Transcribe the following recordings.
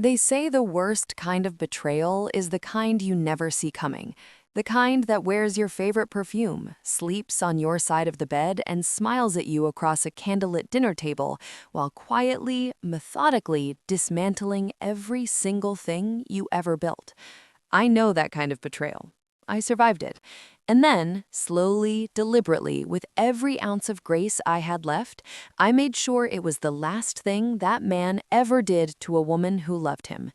They say the worst kind of betrayal is the kind you never see coming. The kind that wears your favorite perfume, sleeps on your side of the bed, and smiles at you across a candlelit dinner table while quietly, methodically dismantling every single thing you ever built. I know that kind of betrayal. I survived it. And then, slowly, deliberately, with every ounce of grace I had left, I made sure it was the last thing that man ever did to a woman who loved him.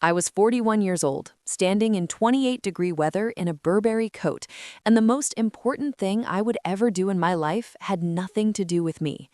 I was 41 years old, standing in 28-degree weather in a Burberry coat, and the most important thing I would ever do in my life had nothing to do with me.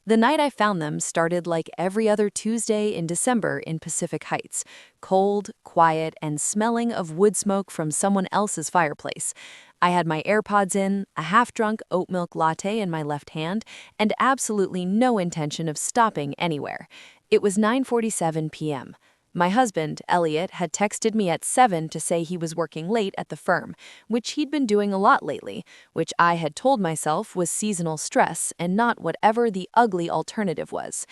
The night I found them started like every other Tuesday in December in Pacific Heights, cold, quiet, and smelling of wood smoke from someone else's fireplace. I had my AirPods in, a half-drunk oat milk latte in my left hand, and absolutely no intention of stopping anywhere. It was 9:47 p.m. My husband, Elliot, had texted me at 7 to say he was working late at the firm, which he'd been doing a lot lately, which I had told myself was seasonal stress and not whatever the ugly alternative was.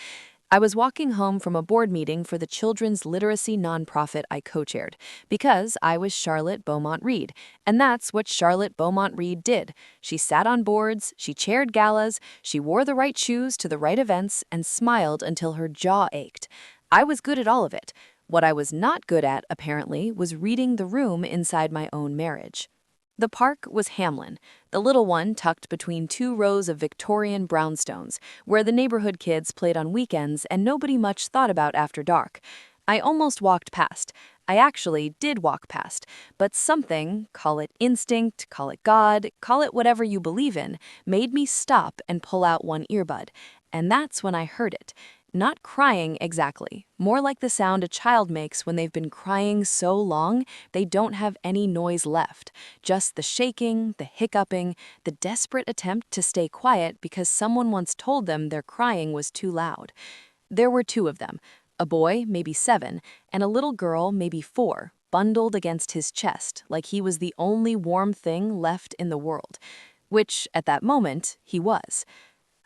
I was walking home from a board meeting for the children's literacy nonprofit I co-chaired, because I was Charlotte Beaumont Reed, and that's what Charlotte Beaumont Reed did. She sat on boards, she chaired galas, she wore the right shoes to the right events, and smiled until her jaw ached. I was good at all of it. What I was not good at, apparently, was reading the room inside my own marriage. The park was Hamlin, the little one tucked between two rows of Victorian brownstones, where the neighborhood kids played on weekends and nobody much thought about after dark. I almost walked past. I actually did walk past, but something, call it instinct, call it God, call it whatever you believe in, made me stop and pull out one earbud. And that's when I heard it. Not crying exactly, more like the sound a child makes when they've been crying so long they don't have any noise left. Just the shaking, the hiccuping, the desperate attempt to stay quiet because someone once told them their crying was too loud. There were two of them, a boy, maybe 7, and a little girl, maybe 4, bundled against his chest like he was the only warm thing left in the world, which, at that moment, he was.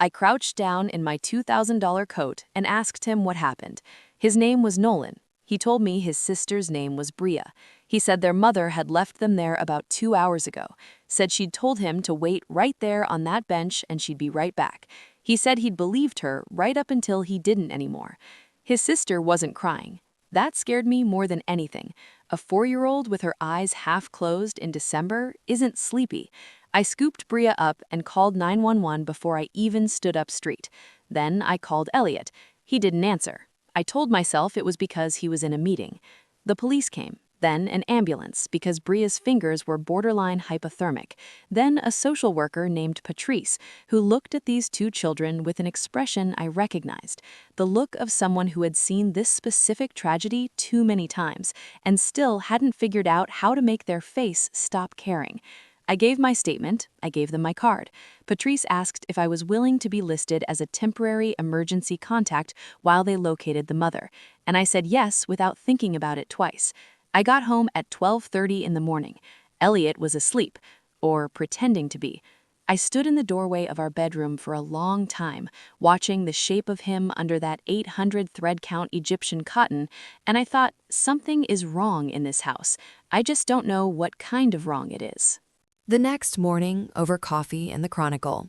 I crouched down in my $2,000 coat and asked him what happened. His name was Nolan. He told me his sister's name was Bria. He said their mother had left them there about 2 hours ago, said she'd told him to wait right there on that bench and she'd be right back. He said he'd believed her right up until he didn't anymore. His sister wasn't crying. That scared me more than anything. A 4-year-old with her eyes half closed in December isn't sleepy. I scooped Bria up and called 911 before I even stood up straight. Then I called Elliot. He didn't answer. I told myself it was because he was in a meeting. The police came. Then an ambulance because Bria's fingers were borderline hypothermic. Then a social worker named Patrice, who looked at these two children with an expression I recognized, the look of someone who had seen this specific tragedy too many times and still hadn't figured out how to make their face stop caring. I gave my statement, I gave them my card. Patrice asked if I was willing to be listed as a temporary emergency contact while they located the mother, and I said yes without thinking about it twice. I got home at 12:30 in the morning. Elliot was asleep, or pretending to be. I stood in the doorway of our bedroom for a long time, watching the shape of him under that 800 thread count Egyptian cotton, and I thought, something is wrong in this house. I just don't know what kind of wrong it is. The next morning, over coffee and the Chronicle,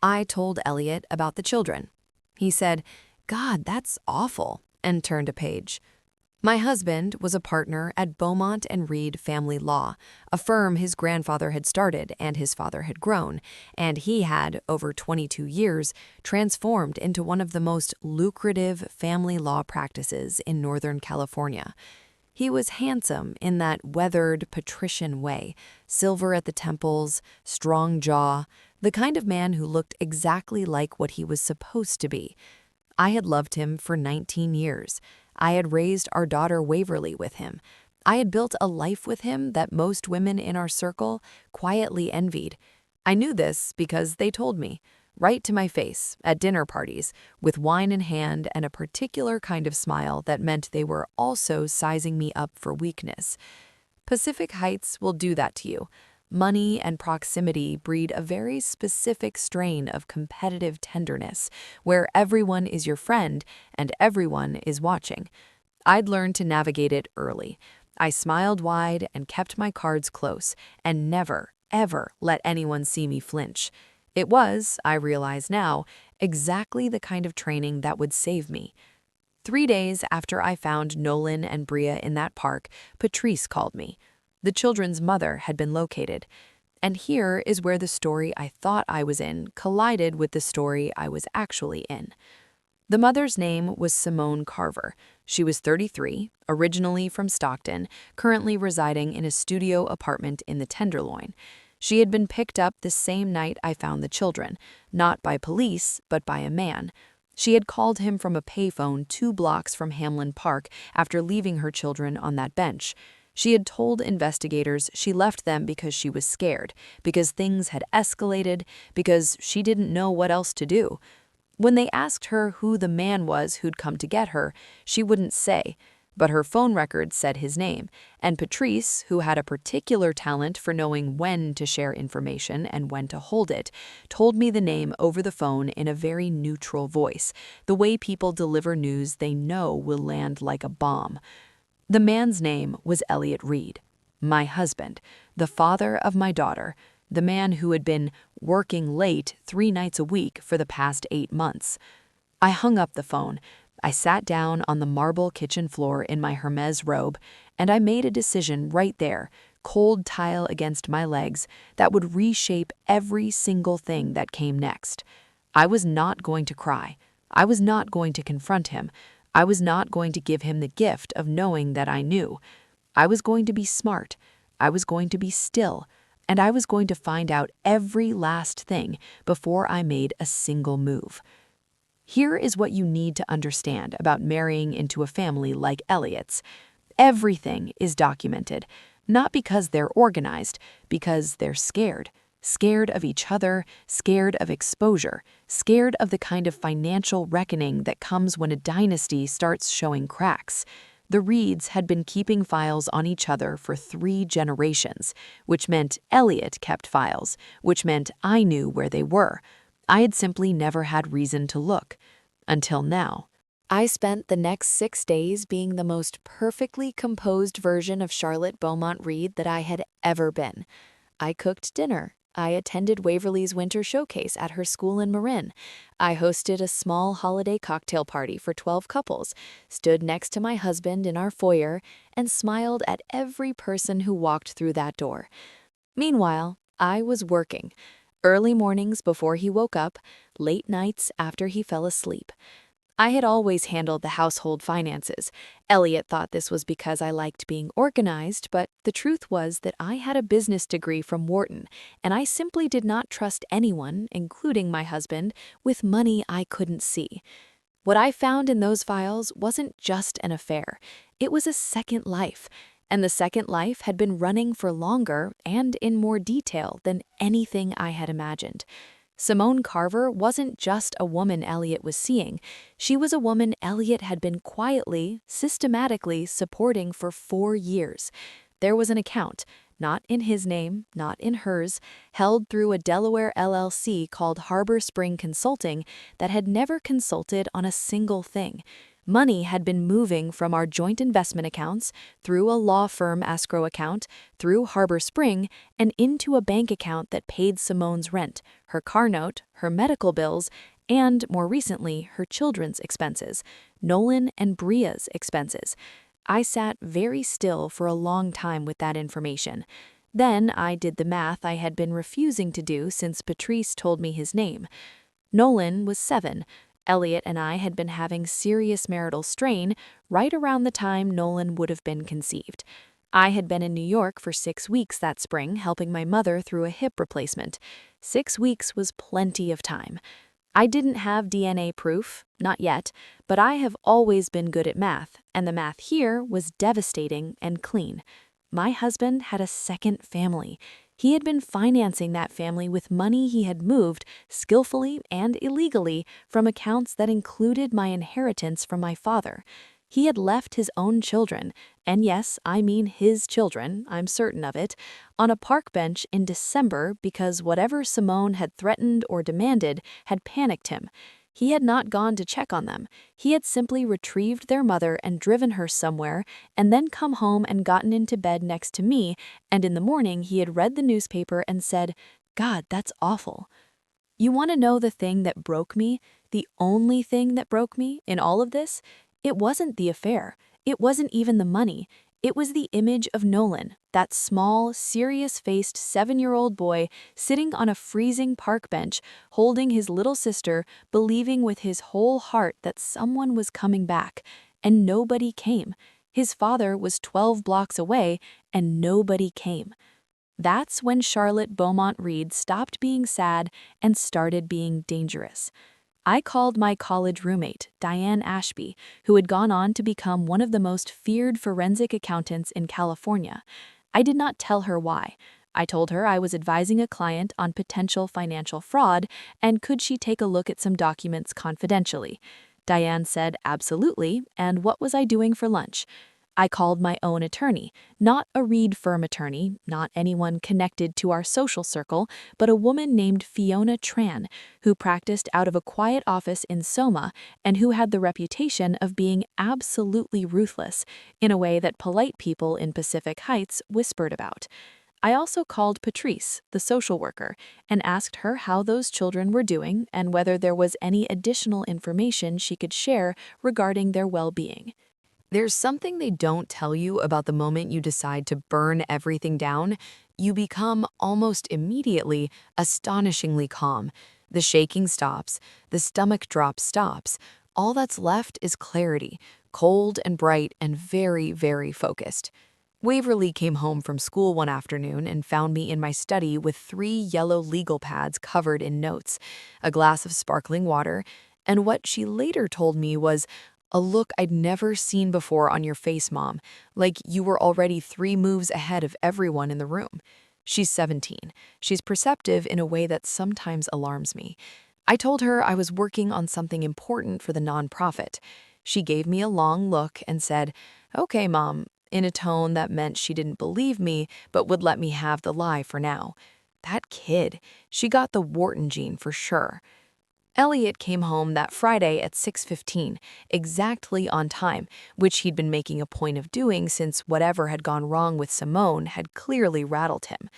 I told Elliot about the children. He said, "God, that's awful," and turned a page. My husband was a partner at Beaumont and Reed Family Law, a firm his grandfather had started and his father had grown, and he had, over 22 years, transformed into one of the most lucrative family law practices in Northern California. He was handsome in that weathered, patrician way, silver at the temples, strong jaw, the kind of man who looked exactly like what he was supposed to be. I had loved him for 19 years. I had raised our daughter Waverly with him. I had built a life with him that most women in our circle quietly envied. I knew this because they told me, right to my face, at dinner parties, with wine in hand and a particular kind of smile that meant they were also sizing me up for weakness. Pacific Heights will do that to you. Money and proximity breed a very specific strain of competitive tenderness, where everyone is your friend and everyone is watching. I'd learned to navigate it early. I smiled wide and kept my cards close, and never, ever let anyone see me flinch. It was, I realize now, exactly the kind of training that would save me. 3 days after I found Nolan and Bria in that park, Patrice called me. The children's mother had been located. And here is where the story I thought I was in collided with the story I was actually in. The mother's name was Simone Carver. She was 33, originally from Stockton, currently residing in a studio apartment in the Tenderloin. She had been picked up the same night I found the children, not by police, but by a man. She had called him from a payphone 2 blocks from Hamlin Park after leaving her children on that bench. She had told investigators she left them because she was scared, because things had escalated, because she didn't know what else to do. When they asked her who the man was who'd come to get her, she wouldn't say, but her phone record said his name, and Patrice, who had a particular talent for knowing when to share information and when to hold it, told me the name over the phone in a very neutral voice, the way people deliver news they know will land like a bomb. The man's name was Elliot Reed, my husband, the father of my daughter, the man who had been working late 3 nights a week for the past 8 months. I hung up the phone. I sat down on the marble kitchen floor in my Hermes robe, and I made a decision right there, cold tile against my legs, that would reshape every single thing that came next. I was not going to cry. I was not going to confront him. I was not going to give him the gift of knowing that I knew. I was going to be smart. I was going to be still. And I was going to find out every last thing before I made a single move. Here is what you need to understand about marrying into a family like Elliott's. Everything is documented, not because they're organized, because they're scared. Scared of each other, scared of exposure, scared of the kind of financial reckoning that comes when a dynasty starts showing cracks. The Reeds had been keeping files on each other for 3 generations, which meant Elliot kept files, which meant I knew where they were. I had simply never had reason to look. Until now. I spent the next 6 days being the most perfectly composed version of Charlotte Beaumont Reed that I had ever been. I cooked dinner. I attended Waverly's winter showcase at her school in Marin. I hosted a small holiday cocktail party for 12 couples, stood next to my husband in our foyer, and smiled at every person who walked through that door. Meanwhile, I was working. Early mornings before he woke up, late nights after he fell asleep. I had always handled the household finances. Elliot thought this was because I liked being organized, but the truth was that I had a business degree from Wharton, and I simply did not trust anyone, including my husband, with money I couldn't see. What I found in those files wasn't just an affair. It was a second life, and the second life had been running for longer and in more detail than anything I had imagined. Simone Carver wasn't just a woman Elliot was seeing. She was a woman Elliot had been quietly, systematically supporting for 4 years. There was an account, not in his name, not in hers, held through a Delaware LLC called Harbor Spring Consulting that had never consulted on a single thing. Money had been moving from our joint investment accounts, through a law firm escrow account, through Harbor Spring, and into a bank account that paid Simone's rent, her car note, her medical bills, and, more recently, her children's expenses, Nolan and Bria's expenses. I sat very still for a long time with that information. Then I did the math I had been refusing to do since Patrice told me his name. Nolan was 7. Elliot and I had been having serious marital strain right around the time Nolan would have been conceived. I had been in New York for 6 weeks that spring helping my mother through a hip replacement. 6 weeks was plenty of time. I didn't have DNA proof, not yet, but I have always been good at math, and the math here was devastating and clean. My husband had a second family. He had been financing that family with money he had moved, skillfully and illegally, from accounts that included my inheritance from my father. He had left his own children, and yes, I mean his children, I'm certain of it, on a park bench in December because whatever Simone had threatened or demanded had panicked him. He had not gone to check on them. He had simply retrieved their mother and driven her somewhere, and then come home and gotten into bed next to me, and in the morning he had read the newspaper and said, "God, that's awful." You want to know the thing that broke me? The only thing that broke me in all of this? It wasn't the affair. It wasn't even the money. It was the image of Nolan, that small, serious-faced 7-year-old boy sitting on a freezing park bench, holding his little sister, believing with his whole heart that someone was coming back, and nobody came. His father was 12 blocks away, and nobody came. That's when Charlotte Beaumont Reed stopped being sad and started being dangerous. I called my college roommate, Diane Ashby, who had gone on to become one of the most feared forensic accountants in California. I did not tell her why. I told her I was advising a client on potential financial fraud, and could she take a look at some documents confidentially. Diane said absolutely, and what was I doing for lunch? I called my own attorney, not a Reed firm attorney, not anyone connected to our social circle, but a woman named Fiona Tran, who practiced out of a quiet office in Soma and who had the reputation of being absolutely ruthless, in a way that polite people in Pacific Heights whispered about. I also called Patrice, the social worker, and asked her how those children were doing and whether there was any additional information she could share regarding their well-being. There's something they don't tell you about the moment you decide to burn everything down. You become almost immediately astonishingly calm. The shaking stops, the stomach drop stops. All that's left is clarity, cold and bright and very, very focused. Waverly came home from school one afternoon and found me in my study with 3 yellow legal pads covered in notes, a glass of sparkling water, and what she later told me was, "A look I'd never seen before on your face, Mom, like you were already 3 moves ahead of everyone in the room." She's 17. She's perceptive in a way that sometimes alarms me. I told her I was working on something important for the nonprofit. She gave me a long look and said, "Okay, Mom," in a tone that meant she didn't believe me but would let me have the lie for now. That kid, she got the Wharton gene for sure. Elliot came home that Friday at 6:15, exactly on time, which he'd been making a point of doing since whatever had gone wrong with Simone had clearly rattled him.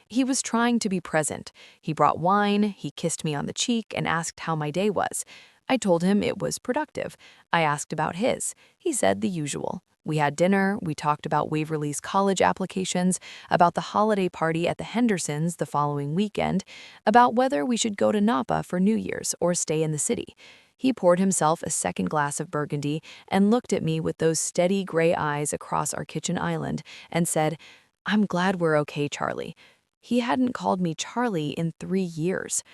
He was trying to be present. He brought wine, he kissed me on the cheek, and asked how my day was. I told him it was productive. I asked about his. He said the usual. We had dinner, we talked about Waverly's college applications, about the holiday party at the Hendersons the following weekend, about whether we should go to Napa for New Year's or stay in the city. He poured himself a second glass of Burgundy and looked at me with those steady gray eyes across our kitchen island and said, "I'm glad we're okay, Charlie." He hadn't called me Charlie in 3 years.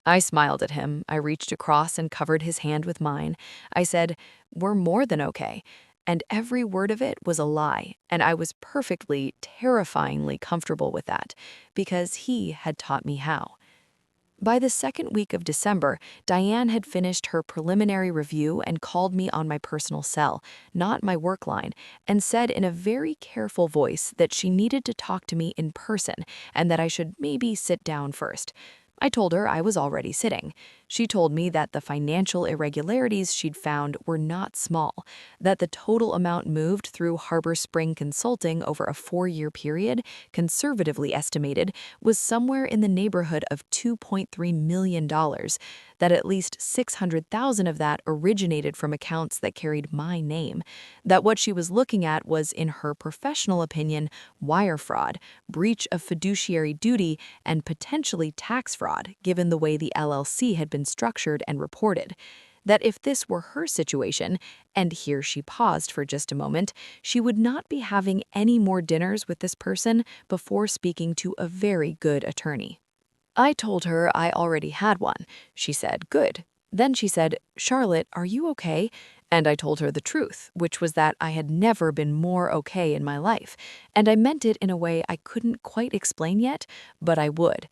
I smiled at him. I reached across and covered his hand with mine. I said, "We're more than okay." And every word of it was a lie, and I was perfectly, terrifyingly comfortable with that, because he had taught me how. By the second week of December, Diane had finished her preliminary review and called me on my personal cell, not my work line, and said in a very careful voice that she needed to talk to me in person and that I should maybe sit down first. I told her I was already sitting. She told me that the financial irregularities she'd found were not small, that the total amount moved through Harbor Spring Consulting over a 4-year period, conservatively estimated, was somewhere in the neighborhood of $2.3 million, that at least $600,000 of that originated from accounts that carried my name, that what she was looking at was, in her professional opinion, wire fraud, breach of fiduciary duty, and potentially tax fraud, given the way the LLC had been structured and reported. That if this were her situation, and here she paused for just a moment, she would not be having any more dinners with this person before speaking to a very good attorney. I told her I already had one. She said, "Good." Then she said, "Charlotte, are you okay?" And I told her the truth, which was that I had never been more okay in my life, and I meant it in a way I couldn't quite explain yet, but I would.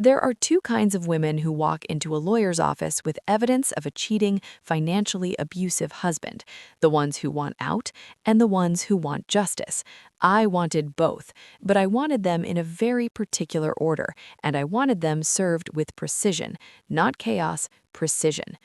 There are 2 kinds of women who walk into a lawyer's office with evidence of a cheating, financially abusive husband, the ones who want out and the ones who want justice. I wanted both, but I wanted them in a very particular order, and I wanted them served with precision, not chaos, precision.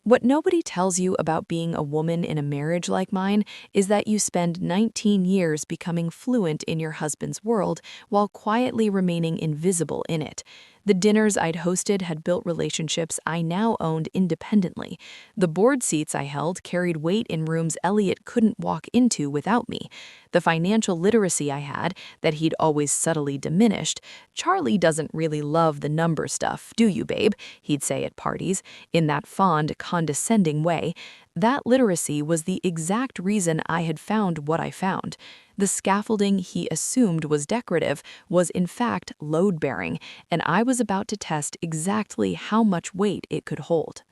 What nobody tells you about being a woman in a marriage like mine is that you spend 19 years becoming fluent in your husband's world while quietly remaining invisible in it. The dinners I'd hosted had built relationships I now owned independently. The board seats I held carried weight in rooms Elliot couldn't walk into without me. The financial literacy I had, that he'd always subtly diminished. "Charlie doesn't really love the number stuff, do you, babe?" he'd say at parties, in that fond, condescending way. That literacy was the exact reason I had found what I found. The scaffolding he assumed was decorative was in fact load-bearing, and I was about to test exactly how much weight it could hold.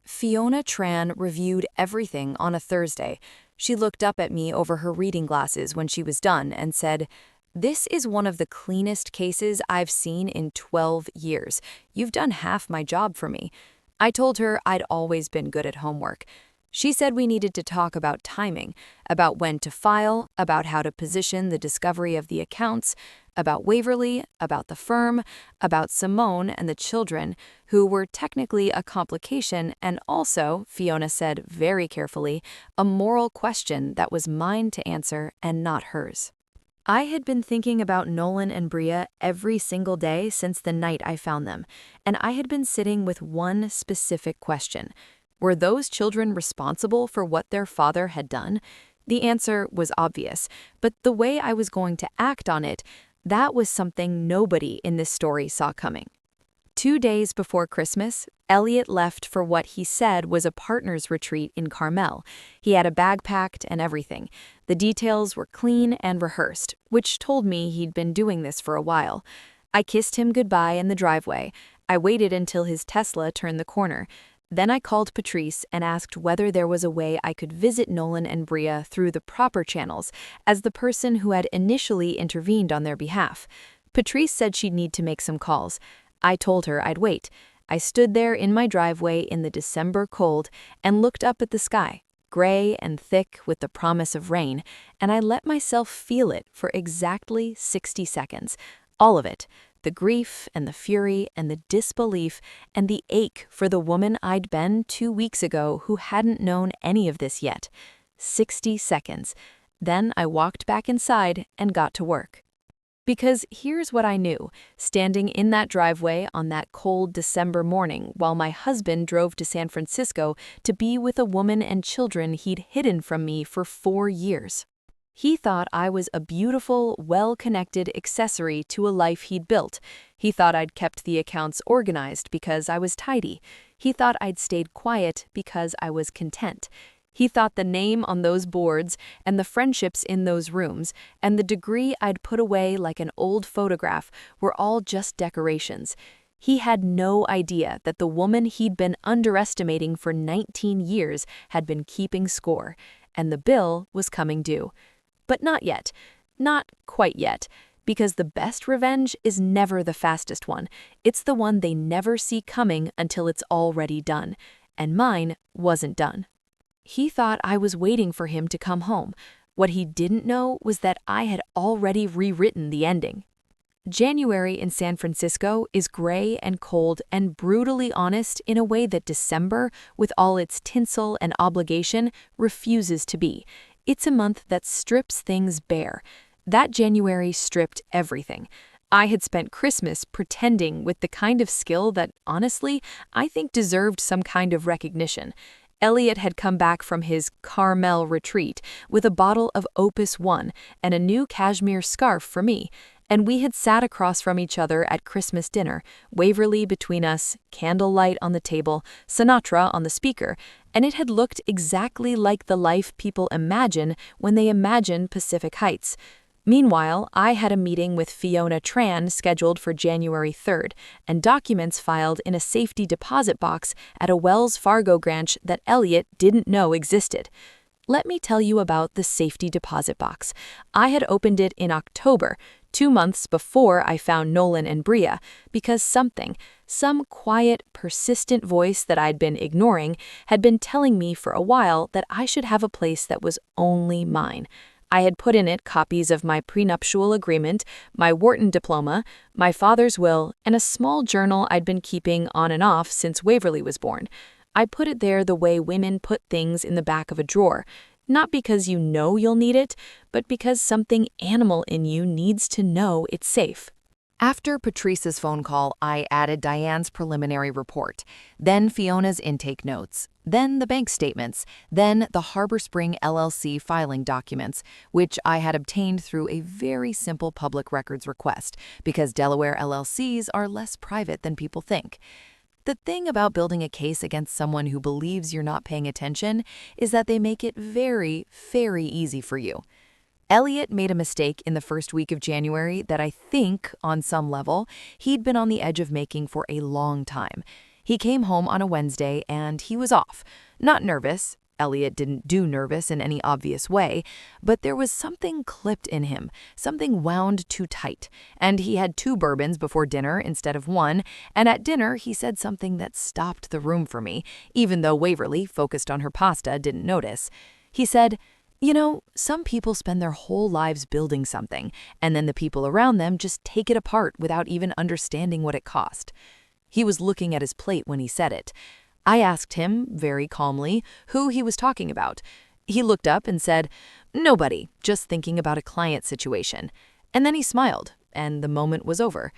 Fiona Tran reviewed everything on a Thursday. She looked up at me over her reading glasses when she was done and said, "This is one of the cleanest cases I've seen in 12 years. You've done half my job for me." I told her I'd always been good at homework. She said we needed to talk about timing, about when to file, about how to position the discovery of the accounts, about Waverly, about the firm, about Simone and the children, who were technically a complication and also, Fiona said very carefully, a moral question that was mine to answer and not hers. I had been thinking about Nolan and Bria every single day since the night I found them, and I had been sitting with one specific question. Were those children responsible for what their father had done? The answer was obvious, but the way I was going to act on it, that was something nobody in this story saw coming. 2 days before Christmas, Elliot left for what he said was a partner's retreat in Carmel. He had a bag packed and everything. The details were clean and rehearsed, which told me he'd been doing this for a while. I kissed him goodbye in the driveway. I waited until his Tesla turned the corner. Then I called Patrice and asked whether there was a way I could visit Nolan and Bria through the proper channels, as the person who had initially intervened on their behalf. Patrice said she'd need to make some calls. I told her I'd wait. I stood there in my driveway in the December cold and looked up at the sky, gray and thick with the promise of rain, and I let myself feel it for exactly 60 seconds. All of it. The grief and the fury and the disbelief and the ache for the woman I'd been 2 weeks ago who hadn't known any of this yet. 60 seconds. Then I walked back inside and got to work. Because here's what I knew, standing in that driveway on that cold December morning while my husband drove to San Francisco to be with a woman and children he'd hidden from me for 4 years. He thought I was a beautiful, well-connected accessory to a life he'd built. He thought I'd kept the accounts organized because I was tidy. He thought I'd stayed quiet because I was content. He thought the name on those boards and the friendships in those rooms and the degree I'd put away like an old photograph were all just decorations. He had no idea that the woman he'd been underestimating for 19 years had been keeping score, and the bill was coming due. But not yet. Not quite yet. Because the best revenge is never the fastest one. It's the one they never see coming until it's already done. And mine wasn't done. He thought I was waiting for him to come home. What he didn't know was that I had already rewritten the ending. January in San Francisco is gray and cold and brutally honest in a way that December, with all its tinsel and obligation, refuses to be. It's a month that strips things bare. That January stripped everything. I had spent Christmas pretending with the kind of skill that, honestly, I think deserved some kind of recognition. Elliot had come back from his Carmel retreat with a bottle of Opus One and a new cashmere scarf for me, and we had sat across from each other at Christmas dinner, Waverly between us, candlelight on the table, Sinatra on the speaker, and it had looked exactly like the life people imagine when they imagine Pacific Heights. Meanwhile, I had a meeting with Fiona Tran scheduled for January 3rd, and documents filed in a safety deposit box at a Wells Fargo branch that Elliot didn't know existed. Let me tell you about the safety deposit box. I had opened it in October, 2 months before I found Nolan and Bria, because some quiet, persistent voice that I'd been ignoring, had been telling me for a while that I should have a place that was only mine. I had put in it copies of my prenuptial agreement, my Wharton diploma, my father's will, and a small journal I'd been keeping on and off since Waverly was born. I put it there the way women put things in the back of a drawer, not because you know you'll need it, but because something animal in you needs to know it's safe. After Patrice's phone call, I added Diane's preliminary report, then Fiona's intake notes, then the bank statements, then the Harbor Spring LLC filing documents, which I had obtained through a very simple public records request, because Delaware LLCs are less private than people think. The thing about building a case against someone who believes you're not paying attention is that they make it very, very easy for you. Elliot made a mistake in the first week of January that I think, on some level, he'd been on the edge of making for a long time. He came home on a Wednesday and he was off. Not nervous. Elliot didn't do nervous in any obvious way, but there was something clipped in him, something wound too tight, and he had 2 bourbons before dinner instead of 1, and at dinner he said something that stopped the room for me, even though Waverly, focused on her pasta, didn't notice. He said, "You know, some people spend their whole lives building something, and then the people around them just take it apart without even understanding what it cost." He was looking at his plate when he said it. I asked him, very calmly, who he was talking about. He looked up and said, "Nobody, just thinking about a client situation." And then he smiled, and the moment was over.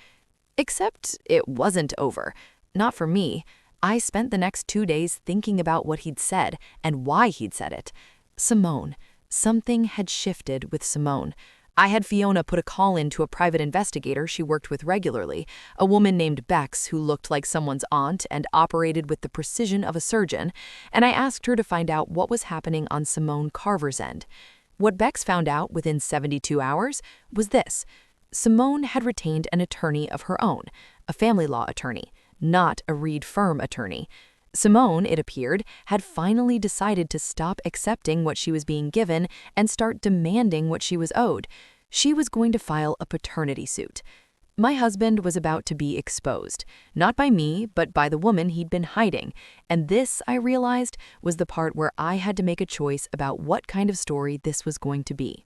Except it wasn't over. Not for me. I spent the next 2 days thinking about what he'd said and why he'd said it. Simone. Something had shifted with Simone. I had Fiona put a call in to a private investigator she worked with regularly, a woman named Bex who looked like someone's aunt and operated with the precision of a surgeon, and I asked her to find out what was happening on Simone Carver's end. What Bex found out within 72 hours was this. Simone had retained an attorney of her own, a family law attorney, not a Reed firm attorney. Simone, it appeared, had finally decided to stop accepting what she was being given and start demanding what she was owed. She was going to file a paternity suit. My husband was about to be exposed, not by me, but by the woman he'd been hiding, and this, I realized, was the part where I had to make a choice about what kind of story this was going to be.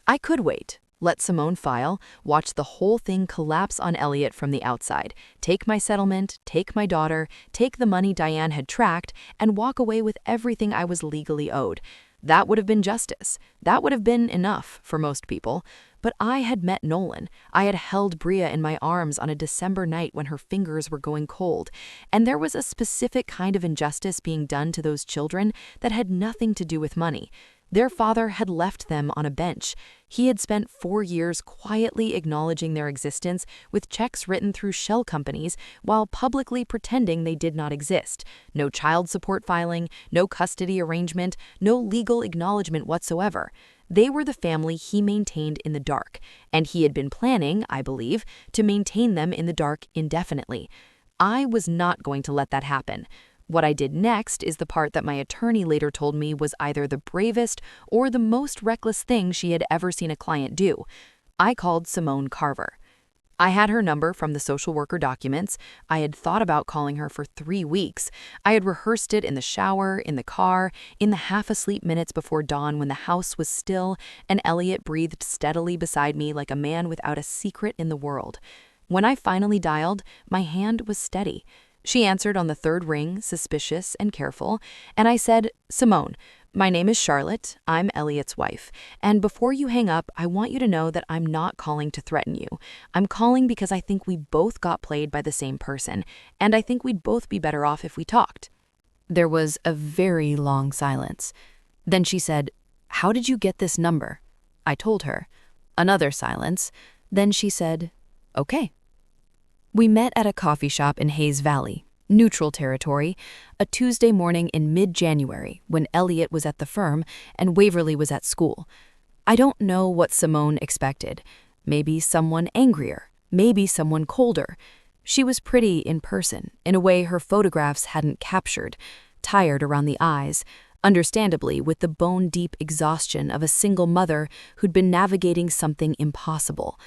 I could wait. Let Simone file, watch the whole thing collapse on Elliot from the outside, take my settlement, take my daughter, take the money Diane had tracked, and walk away with everything I was legally owed. That would have been justice. That would have been enough for most people. But I had met Nolan. I had held Bria in my arms on a December night when her fingers were going cold. And there was a specific kind of injustice being done to those children that had nothing to do with money. Their father had left them on a bench. He had spent 4 years quietly acknowledging their existence with checks written through shell companies while publicly pretending they did not exist. No child support filing, no custody arrangement, no legal acknowledgement whatsoever. They were the family he maintained in the dark, and he had been planning, I believe, to maintain them in the dark indefinitely. I was not going to let that happen. What I did next is the part that my attorney later told me was either the bravest or the most reckless thing she had ever seen a client do. I called Simone Carver. I had her number from the social worker documents. I had thought about calling her for 3 weeks. I had rehearsed it in the shower, in the car, in the half-asleep minutes before dawn when the house was still and Elliot breathed steadily beside me like a man without a secret in the world. When I finally dialed, my hand was steady. She answered on the 3rd ring, suspicious and careful, and I said, "Simone, my name is Charlotte. I'm Elliot's wife. And before you hang up, I want you to know that I'm not calling to threaten you. I'm calling because I think we both got played by the same person, and I think we'd both be better off if we talked." There was a very long silence. Then she said, "How did you get this number?" I told her. Another silence. Then she said, "Okay." We met at a coffee shop in Hayes Valley, neutral territory, a Tuesday morning in mid-January when Elliot was at the firm and Waverly was at school. I don't know what Simone expected. Maybe someone angrier, maybe someone colder. She was pretty in person, in a way her photographs hadn't captured, tired around the eyes, understandably with the bone-deep exhaustion of a single mother who'd been navigating something impossible.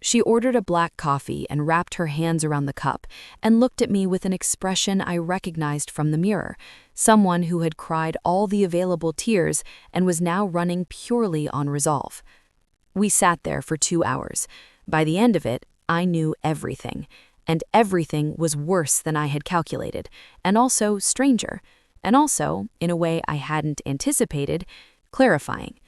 She ordered a black coffee and wrapped her hands around the cup and looked at me with an expression I recognized from the mirror, someone who had cried all the available tears and was now running purely on resolve. We sat there for 2 hours. By the end of it, I knew everything, and everything was worse than I had calculated, and also stranger. and also, in a way I hadn't anticipated, clarifying.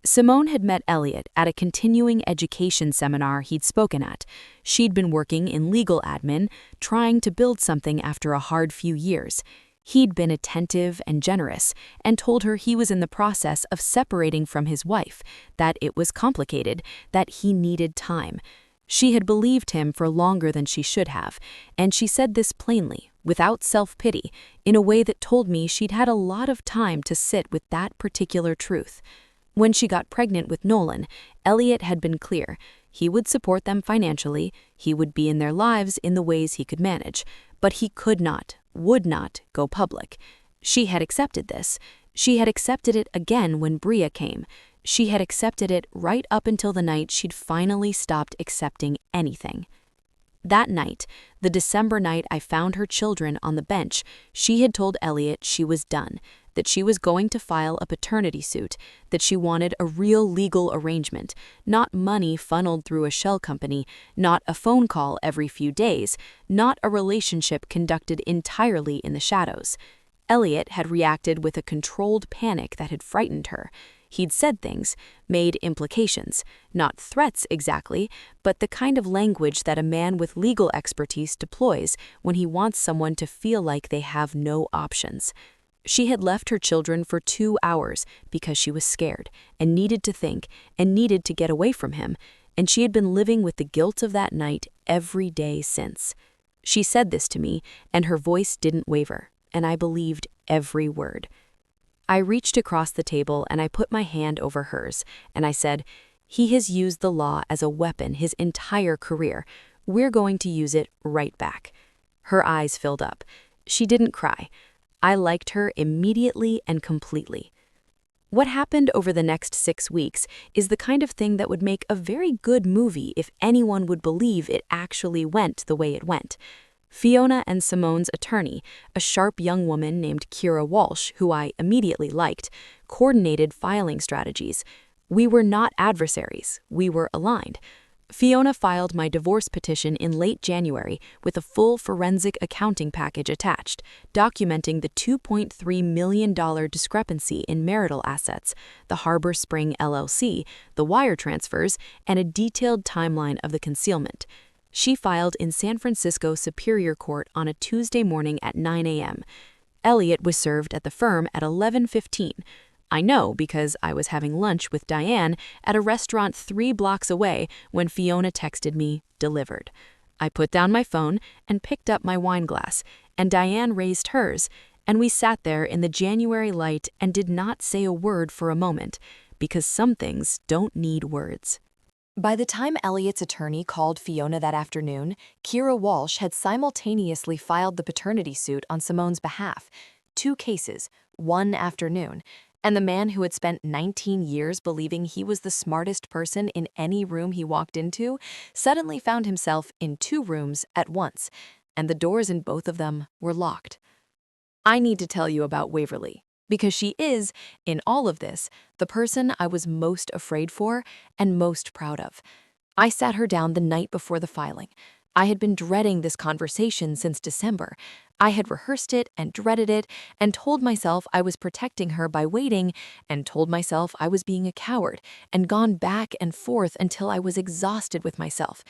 Simone had met Elliot at a continuing education seminar he'd spoken at. She'd been working in legal admin, trying to build something after a hard few years. He'd been attentive and generous, and told her he was in the process of separating from his wife, that it was complicated, that he needed time. She had believed him for longer than she should have, and she said this plainly, without self-pity, in a way that told me she'd had a lot of time to sit with that particular truth. When she got pregnant with Nolan, Elliot had been clear. He would support them financially, he would be in their lives in the ways he could manage, but he could not, would not go public. She had accepted this. She had accepted it again when Bria came. She had accepted it right up until the night she'd finally stopped accepting anything. That night, the December night I found her children on the bench, she had told Elliot she was done, that she was going to file a paternity suit, that she wanted a real legal arrangement, not money funneled through a shell company, not a phone call every few days, not a relationship conducted entirely in the shadows. Elliot had reacted with a controlled panic that had frightened her. He'd said things, made implications, not threats exactly, but the kind of language that a man with legal expertise deploys when he wants someone to feel like they have no options. She had left her children for 2 hours because she was scared and needed to think and needed to get away from him, and she had been living with the guilt of that night every day since. She said this to me, and her voice didn't waver, and I believed every word. I reached across the table and I put my hand over hers, and I said, "He has used the law as a weapon his entire career. We're going to use it right back." Her eyes filled up. She didn't cry. I liked her immediately and completely. What happened over the next 6 weeks is the kind of thing that would make a very good movie if anyone would believe it actually went the way it went. Fiona and Simone's attorney, a sharp young woman named Kira Walsh, who I immediately liked, coordinated filing strategies. We were not adversaries, we were aligned. Fiona filed my divorce petition in late January with a full forensic accounting package attached, documenting the $2.3 million discrepancy in marital assets, the Harbor Spring LLC, the wire transfers, and a detailed timeline of the concealment. She filed in San Francisco Superior Court on a Tuesday morning at 9 a.m. Elliot was served at the firm at 11:15. I know because I was having lunch with Diane at a restaurant 3 blocks away when Fiona texted me, "Delivered." I put down my phone and picked up my wine glass, and Diane raised hers, and we sat there in the January light and did not say a word for a moment, because some things don't need words. By the time Elliot's attorney called Fiona that afternoon, Kira Walsh had simultaneously filed the paternity suit on Simone's behalf. 2 cases, one afternoon, and the man who had spent 19 years believing he was the smartest person in any room he walked into suddenly found himself in 2 rooms at once, and the doors in both of them were locked. I need to tell you about Waverly, because she is, in all of this, the person I was most afraid for and most proud of. I sat her down the night before the filing. I had been dreading this conversation since December. I had rehearsed it and dreaded it and told myself I was protecting her by waiting and told myself I was being a coward and gone back and forth until I was exhausted with myself.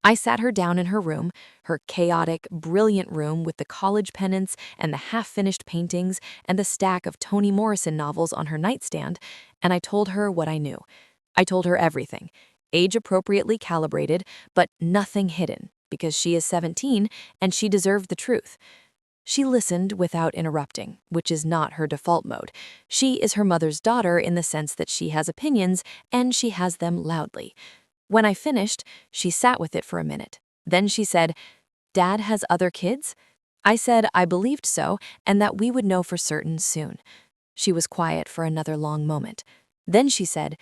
I sat her down in her room, her chaotic, brilliant room with the college pennants and the half-finished paintings and the stack of Toni Morrison novels on her nightstand, and I told her what I knew. I told her everything, age-appropriately calibrated, but nothing hidden, because she is 17 and she deserved the truth. She listened without interrupting, which is not her default mode. She is her mother's daughter in the sense that she has opinions and she has them loudly. When I finished, she sat with it for a minute. Then she said, "Dad has other kids?" I said I believed so and that we would know for certain soon. She was quiet for another long moment. Then she said,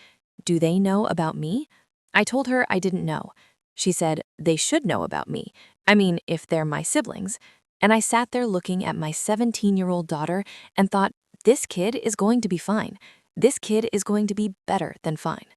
"Do they know about me?" I told her I didn't know. She said, "They should know about me. I mean, if they're my siblings." And I sat there looking at my 17-year-old daughter and thought, this kid is going to be fine. This kid is going to be better than fine.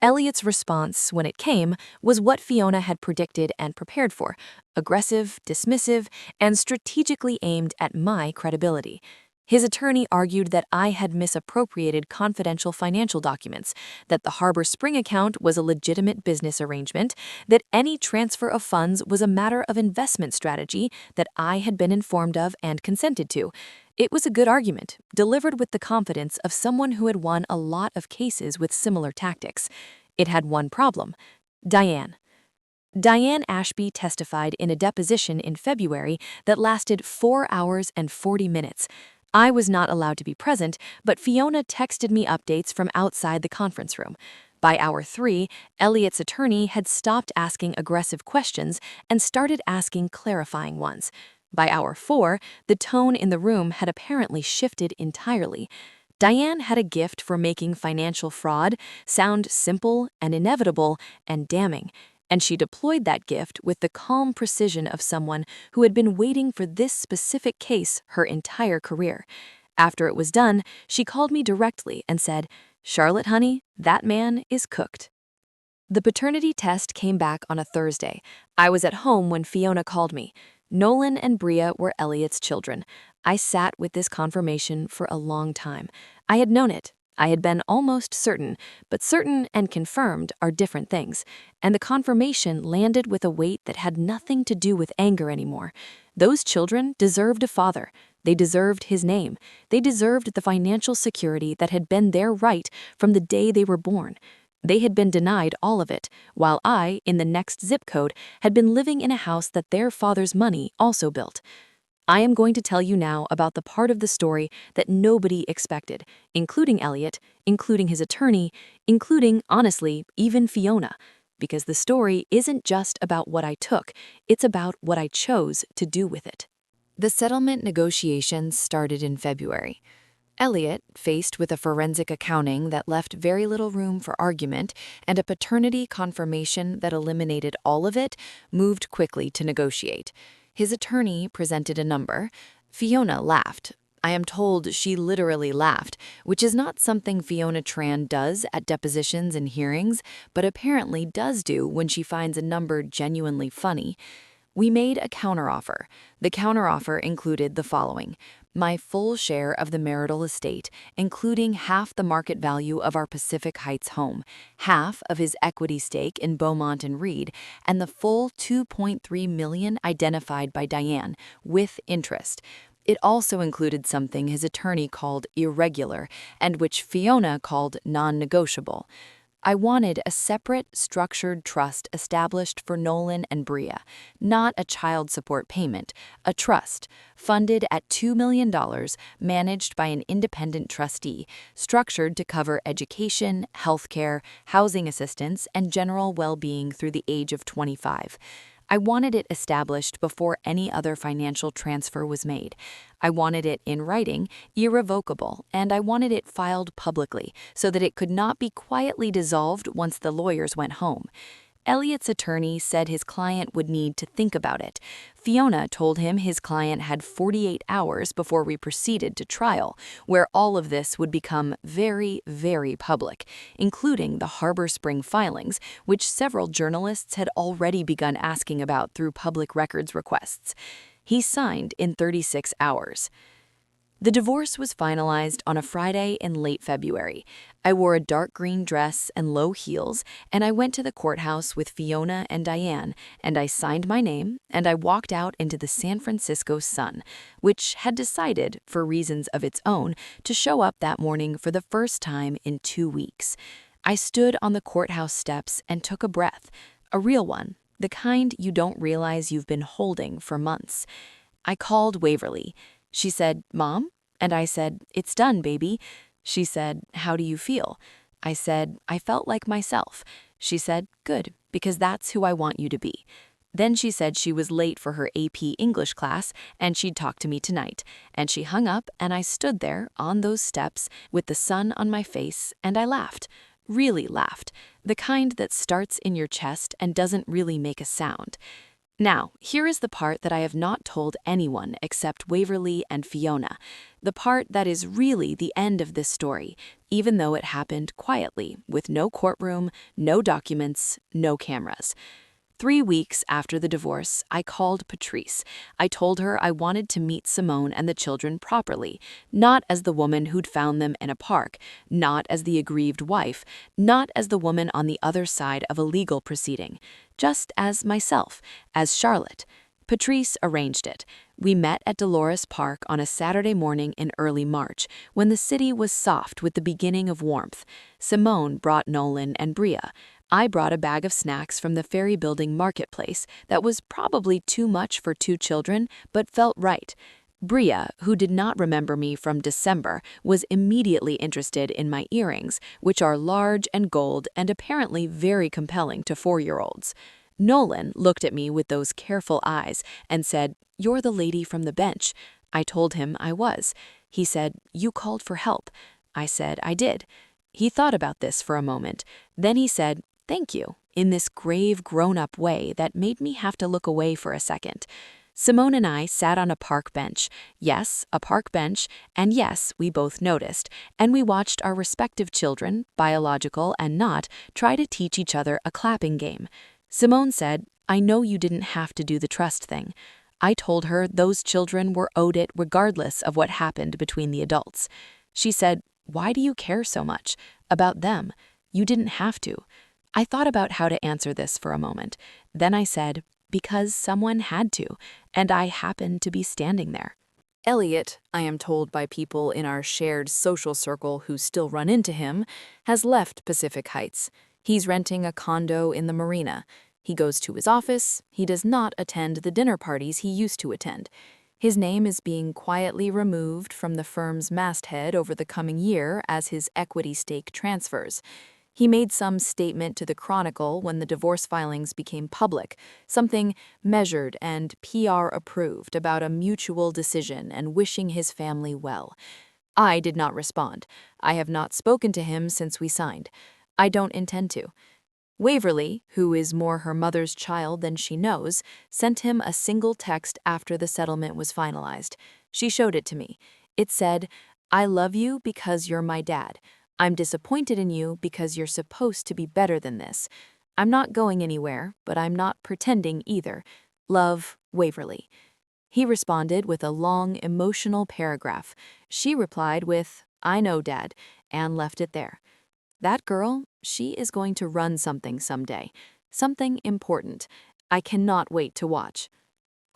Elliot's response, when it came, was what Fiona had predicted and prepared for: aggressive, dismissive, and strategically aimed at my credibility. His attorney argued that I had misappropriated confidential financial documents, that the Harbor Spring account was a legitimate business arrangement, that any transfer of funds was a matter of investment strategy that I had been informed of and consented to. It was a good argument, delivered with the confidence of someone who had won a lot of cases with similar tactics. It had one problem: Diane. Diane Ashby testified in a deposition in February that lasted 4 hours and 40 minutes. I was not allowed to be present, but Fiona texted me updates from outside the conference room. By hour 3, Elliot's attorney had stopped asking aggressive questions and started asking clarifying ones. By hour 4, the tone in the room had apparently shifted entirely. Diane had a gift for making financial fraud sound simple and inevitable and damning, and she deployed that gift with the calm precision of someone who had been waiting for this specific case her entire career. After it was done, she called me directly and said, "Charlotte, honey, that man is cooked." The paternity test came back on a Thursday. I was at home when Fiona called me. Nolan and Bria were Elliot's children. I sat with this confirmation for a long time. I had known it. I had been almost certain, but certain and confirmed are different things, and the confirmation landed with a weight that had nothing to do with anger anymore. Those children deserved a father. They deserved his name. They deserved the financial security that had been their right from the day they were born. They had been denied all of it, while I, in the next zip code, had been living in a house that their father's money also built. I am going to tell you now about the part of the story that nobody expected, including Elliot, including his attorney, including, honestly, even Fiona. Because the story isn't just about what I took, it's about what I chose to do with it. The settlement negotiations started in February. Elliot, faced with a forensic accounting that left very little room for argument and a paternity confirmation that eliminated all of it, moved quickly to negotiate. His attorney presented a number. Fiona laughed. I am told she literally laughed, which is not something Fiona Tran does at depositions and hearings, but apparently does do when she finds a number genuinely funny. We made a counteroffer. The counteroffer included the following: my full share of the marital estate, including half the market value of our Pacific Heights home, half of his equity stake in Beaumont and Reed, and the full $2.3 million identified by Diane, with interest. It also included something his attorney called irregular, and which Fiona called non-negotiable. I wanted a separate, structured trust established for Nolan and Bria, not a child support payment, a trust, funded at $2 million, managed by an independent trustee, structured to cover education, healthcare, housing assistance, and general well-being through the age of 25. I wanted it established before any other financial transfer was made. I wanted it in writing, irrevocable, and I wanted it filed publicly so that it could not be quietly dissolved once the lawyers went home. Elliot's attorney said his client would need to think about it. Fiona told him his client had 48 hours before we proceeded to trial, where all of this would become very, very public, including the Harbor Spring filings, which several journalists had already begun asking about through public records requests. He signed in 36 hours. The divorce was finalized on a Friday in late February. I wore a dark green dress and low heels, and I went to the courthouse with Fiona and Diane, and I signed my name, and I walked out into the San Francisco sun, which had decided, for reasons of its own, to show up that morning for the first time in 2 weeks. I stood on the courthouse steps and took a breath, a real one, the kind you don't realize you've been holding for months. I called Waverly. She said, "Mom?" And I said, "It's done, baby." She said, "How do you feel?" I said, "I felt like myself." She said, "Good, because that's who I want you to be." Then she said she was late for her AP English class and she'd talk to me tonight. And she hung up and I stood there on those steps with the sun on my face and I laughed. Really laughed. The kind that starts in your chest and doesn't really make a sound. Now, here is the part that I have not told anyone except Waverly and Fiona, the part that is really the end of this story, even though it happened quietly, with no courtroom, no documents, no cameras. 3 weeks after the divorce, I called Patrice. I told her I wanted to meet Simone and the children properly, not as the woman who'd found them in a park, not as the aggrieved wife, not as the woman on the other side of a legal proceeding, just as myself, as Charlotte. Patrice arranged it. We met at Dolores Park on a Saturday morning in early March, when the city was soft with the beginning of warmth. Simone brought Nolan and Bria. I brought a bag of snacks from the Ferry Building marketplace that was probably too much for 2 children, but felt right. Bria, who did not remember me from December, was immediately interested in my earrings, which are large and gold and apparently very compelling to 4-year-olds. Nolan looked at me with those careful eyes and said, "You're the lady from the bench." I told him I was. He said, "You called for help." I said I did. He thought about this for a moment. Then he said, "Thank you," in this grave, grown-up way that made me have to look away for a second. Simone and I sat on a park bench. Yes, a park bench, and yes, we both noticed, and we watched our respective children, biological and not, try to teach each other a clapping game. Simone said, "I know you didn't have to do the trust thing." I told her those children were owed it regardless of what happened between the adults. She said, "Why do you care so much about them? You didn't have to." I thought about how to answer this for a moment. Then I said, "Because someone had to, and I happened to be standing there." Elliot, I am told by people in our shared social circle who still run into him, has left Pacific Heights. He's renting a condo in the marina. He goes to his office. He does not attend the dinner parties he used to attend. His name is being quietly removed from the firm's masthead over the coming year as his equity stake transfers. He made some statement to the Chronicle when the divorce filings became public, something measured and PR approved about a mutual decision and wishing his family well. I did not respond. I have not spoken to him since we signed. I don't intend to. Waverly, who is more her mother's child than she knows, sent him a single text after the settlement was finalized. She showed it to me. It said, "I love you because you're my dad. I'm disappointed in you because you're supposed to be better than this. I'm not going anywhere, but I'm not pretending either. Love, Waverly." He responded with a long, emotional paragraph. She replied with, "I know, Dad," and left it there. That girl, she is going to run something someday. Something important. I cannot wait to watch.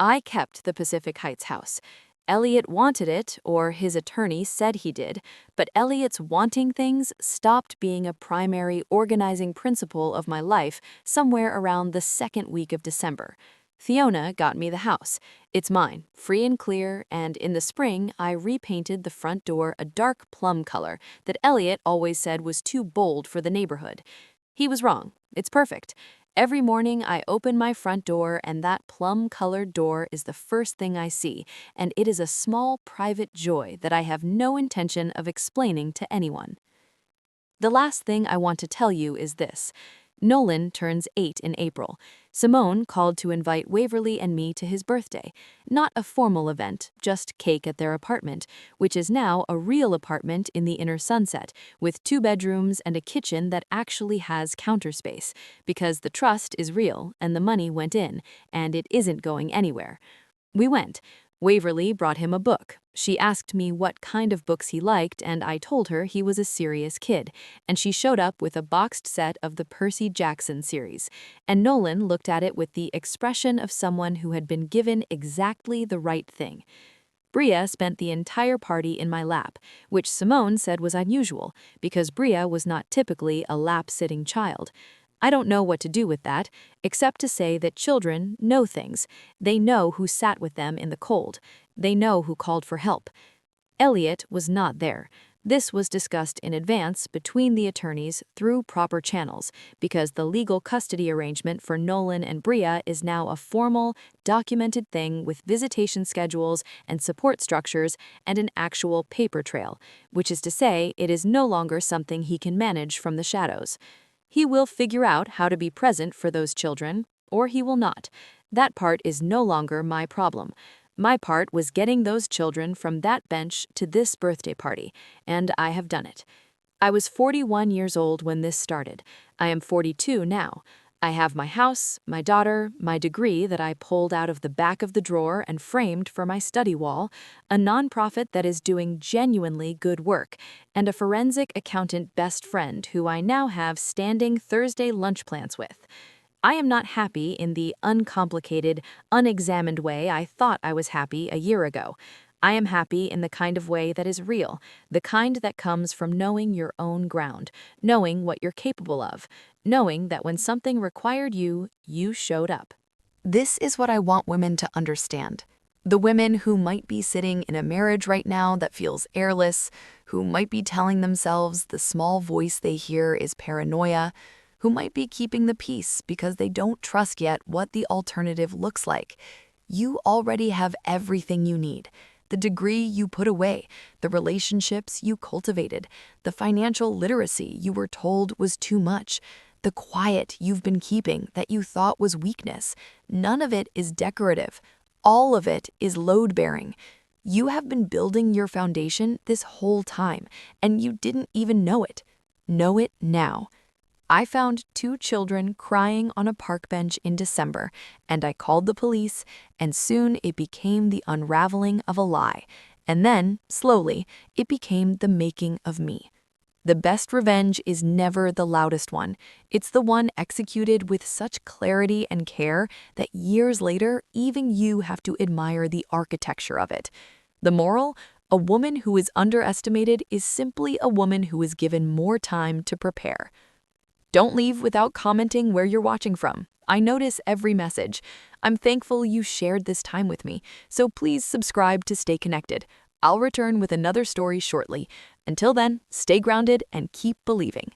I kept the Pacific Heights house. Elliot wanted it, or his attorney said he did, but Elliot's wanting things stopped being a primary organizing principle of my life somewhere around the 2nd week of December. Fiona got me the house. It's mine, free and clear, and in the spring I repainted the front door a dark plum color that Elliot always said was too bold for the neighborhood. He was wrong. It's perfect. Every morning I open my front door and that plum-colored door is the first thing I see, and it is a small private joy that I have no intention of explaining to anyone. The last thing I want to tell you is this. Nolan turns 8 in April. Simone called to invite Waverly and me to his birthday. Not a formal event, just cake at their apartment, which is now a real apartment in the inner Sunset, with 2 bedrooms and a kitchen that actually has counter space, because the trust is real and the money went in, and it isn't going anywhere. We went. Waverly brought him a book. She asked me what kind of books he liked, and I told her he was a serious kid, and she showed up with a boxed set of the Percy Jackson series, and Nolan looked at it with the expression of someone who had been given exactly the right thing. Bria spent the entire party in my lap, which Simone said was unusual, because Bria was not typically a lap-sitting child. I don't know what to do with that, except to say that children know things. They know who sat with them in the cold. They know who called for help. Elliot was not there. This was discussed in advance between the attorneys through proper channels, because the legal custody arrangement for Nolan and Bria is now a formal, documented thing with visitation schedules and support structures and an actual paper trail, which is to say it is no longer something he can manage from the shadows. He will figure out how to be present for those children, or he will not. That part is no longer my problem. My part was getting those children from that bench to this birthday party, and I have done it. I was 41 years old when this started. I am 42 now. I have my house, my daughter, my degree that I pulled out of the back of the drawer and framed for my study wall, a nonprofit that is doing genuinely good work, and a forensic accountant best friend who I now have standing Thursday lunch plans with. I am not happy in the uncomplicated, unexamined way I thought I was happy a year ago. I am happy in the kind of way that is real, the kind that comes from knowing your own ground, knowing what you're capable of, knowing that when something required you, you showed up. This is what I want women to understand. The women who might be sitting in a marriage right now that feels airless, who might be telling themselves the small voice they hear is paranoia, who might be keeping the peace because they don't trust yet what the alternative looks like. You already have everything you need. The degree you put away, the relationships you cultivated, the financial literacy you were told was too much, the quiet you've been keeping that you thought was weakness. None of it is decorative. All of it is load-bearing. You have been building your foundation this whole time, and you didn't even know it. Know it now. I found 2 children crying on a park bench in December, and I called the police, and soon it became the unraveling of a lie. And then, slowly, it became the making of me. The best revenge is never the loudest one. It's the one executed with such clarity and care that years later, even you have to admire the architecture of it. The moral? A woman who is underestimated is simply a woman who is given more time to prepare. Don't leave without commenting where you're watching from. I notice every message. I'm thankful you shared this time with me, so please subscribe to stay connected. I'll return with another story shortly. Until then, stay grounded and keep believing.